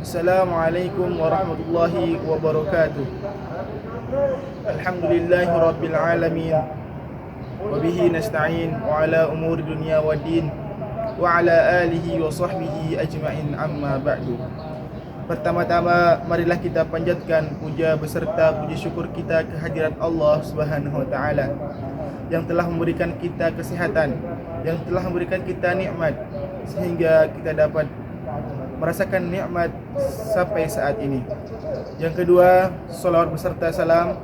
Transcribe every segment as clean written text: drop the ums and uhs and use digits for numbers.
Assalamualaikum warahmatullahi wabarakatuh. Alhamdulillahi rabbil alamin. Wa bihi nasta'in wa ala umuri dunya waddin wa ala alihi wa sahbihi ajma'in, amma ba'du. Pertama-tama marilah kita panjatkan puja beserta puji syukur kita kehadirat Allah Subhanahu wa taala yang telah memberikan kita kesehatan, yang telah memberikan kita nikmat sehingga kita dapat merasakan nikmat sampai saat ini. Yang kedua, salawat beserta salam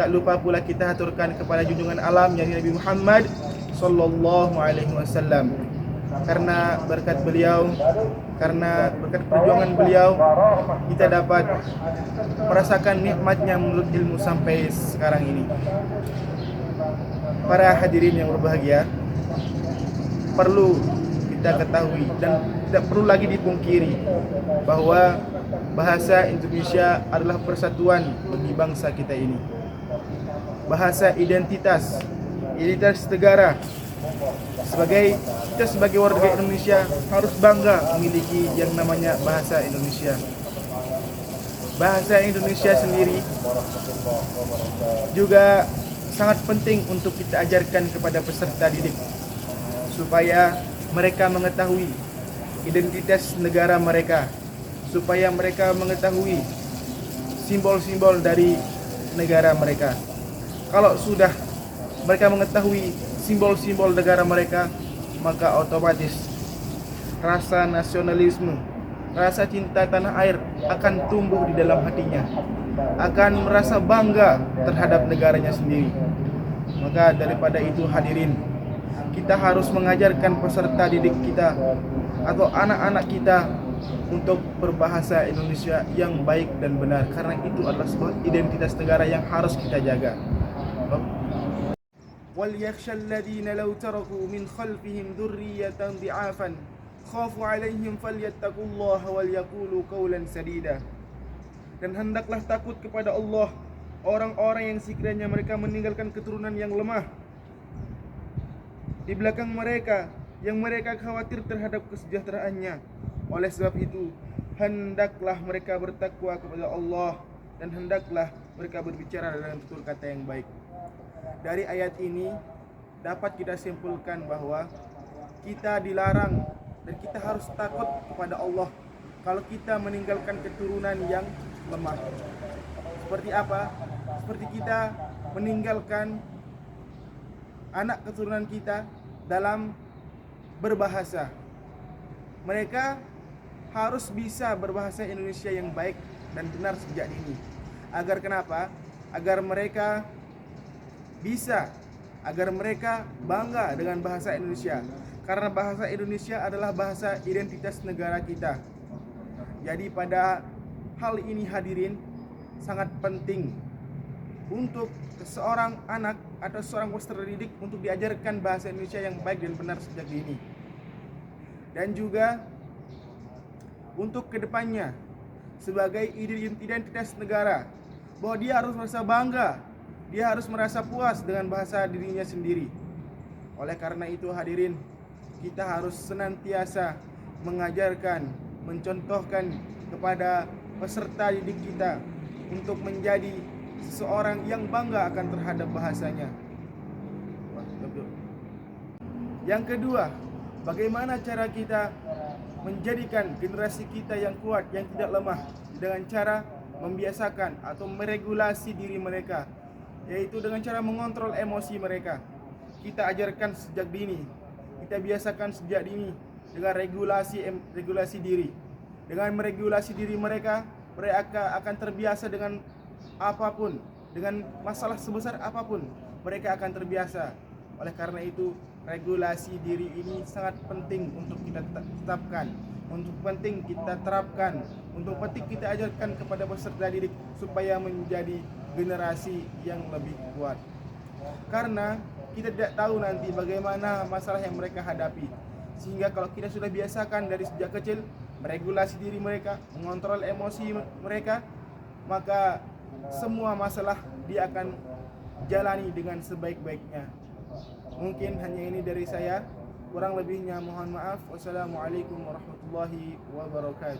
tak lupa pula kita haturkan kepada junjungan alam yakni Nabi Muhammad sallallahu alaihi wasallam. Karena berkat beliau, karena berkat perjuangan beliau, kita dapat merasakan nikmatnya menurut ilmu sampai sekarang ini. Para hadirin yang berbahagia, perlu kita ketahui dan tidak perlu lagi dipungkiri bahwa bahasa Indonesia adalah persatuan bagi bangsa kita ini. Bahasa identitas negara. Kita sebagai warga Indonesia harus bangga memiliki yang namanya bahasa Indonesia. Bahasa Indonesia sendiri juga sangat penting untuk kita ajarkan kepada peserta didik supaya mereka mengetahui identitas negara mereka, supaya mereka mengetahui simbol-simbol dari negara mereka. Kalau sudah mereka mengetahui simbol-simbol negara mereka, maka otomatis rasa nasionalisme, rasa cinta tanah air akan tumbuh di dalam hatinya, akan merasa bangga terhadap negaranya sendiri. Maka daripada itu hadirin, kita harus mengajarkan peserta didik kita atau anak-anak kita untuk berbahasa Indonesia yang baik dan benar, karena itu adalah sebuah identitas negara yang harus kita jaga. Wal yakhshal ladzina law taraku min khalfihim dzurriyyatan dhi'afan khafu 'alaihim falyattaqullaha wal yaqulu qawlan sadida. Dan hendaklah takut kepada Allah orang-orang yang sekiranya mereka meninggalkan keturunan yang lemah di belakang mereka, yang mereka khawatir terhadap kesejahteraannya. Oleh sebab itu, hendaklah mereka bertakwa kepada Allah dan hendaklah mereka berbicara dengan tutur kata yang baik. Dari ayat ini dapat kita simpulkan bahwa kita dilarang dan kita harus takut kepada Allah kalau kita meninggalkan keturunan yang lemah. Seperti apa? Seperti kita meninggalkan anak keturunan kita dalam berbahasa. Mereka harus bisa berbahasa Indonesia yang baik dan benar sejak dini. Agar kenapa? Agar mereka bisa, agar mereka bangga dengan bahasa Indonesia. Karena bahasa Indonesia adalah bahasa identitas negara kita. Jadi pada hal ini hadirin, sangat penting untuk seorang anak atau seorang peserta didik untuk diajarkan bahasa Indonesia yang baik dan benar sejak dini. Dan juga untuk kedepannya sebagai identitas negara, bahwa dia harus merasa bangga, dia harus merasa puas dengan bahasa dirinya sendiri. Oleh karena itu hadirin, kita harus senantiasa mengajarkan, mencontohkan kepada peserta didik kita untuk menjadi seseorang yang bangga akan terhadap bahasanya. Yang kedua, bagaimana cara kita menjadikan generasi kita yang kuat, yang tidak lemah, dengan cara membiasakan atau meregulasi diri mereka, yaitu dengan cara mengontrol emosi mereka. Kita ajarkan sejak dini, kita biasakan sejak dini dengan regulasi diri. Dengan meregulasi diri mereka, mereka akan terbiasa dengan apapun, dengan masalah sebesar apapun, mereka akan terbiasa. Oleh karena itu, regulasi diri ini sangat penting untuk kita tetapkan, untuk penting kita terapkan, untuk penting kita ajarkan kepada peserta didik supaya menjadi generasi yang lebih kuat. Karena kita tidak tahu nanti bagaimana masalah yang mereka hadapi. Sehingga kalau kita sudah biasakan dari sejak kecil meregulasi diri mereka, mengontrol emosi mereka, maka semua masalah dia akan jalani dengan sebaik-baiknya. Mungkin hanya ini dari saya, kurang lebihnya mohon maaf. Wassalamualaikum warahmatullahi wabarakatuh.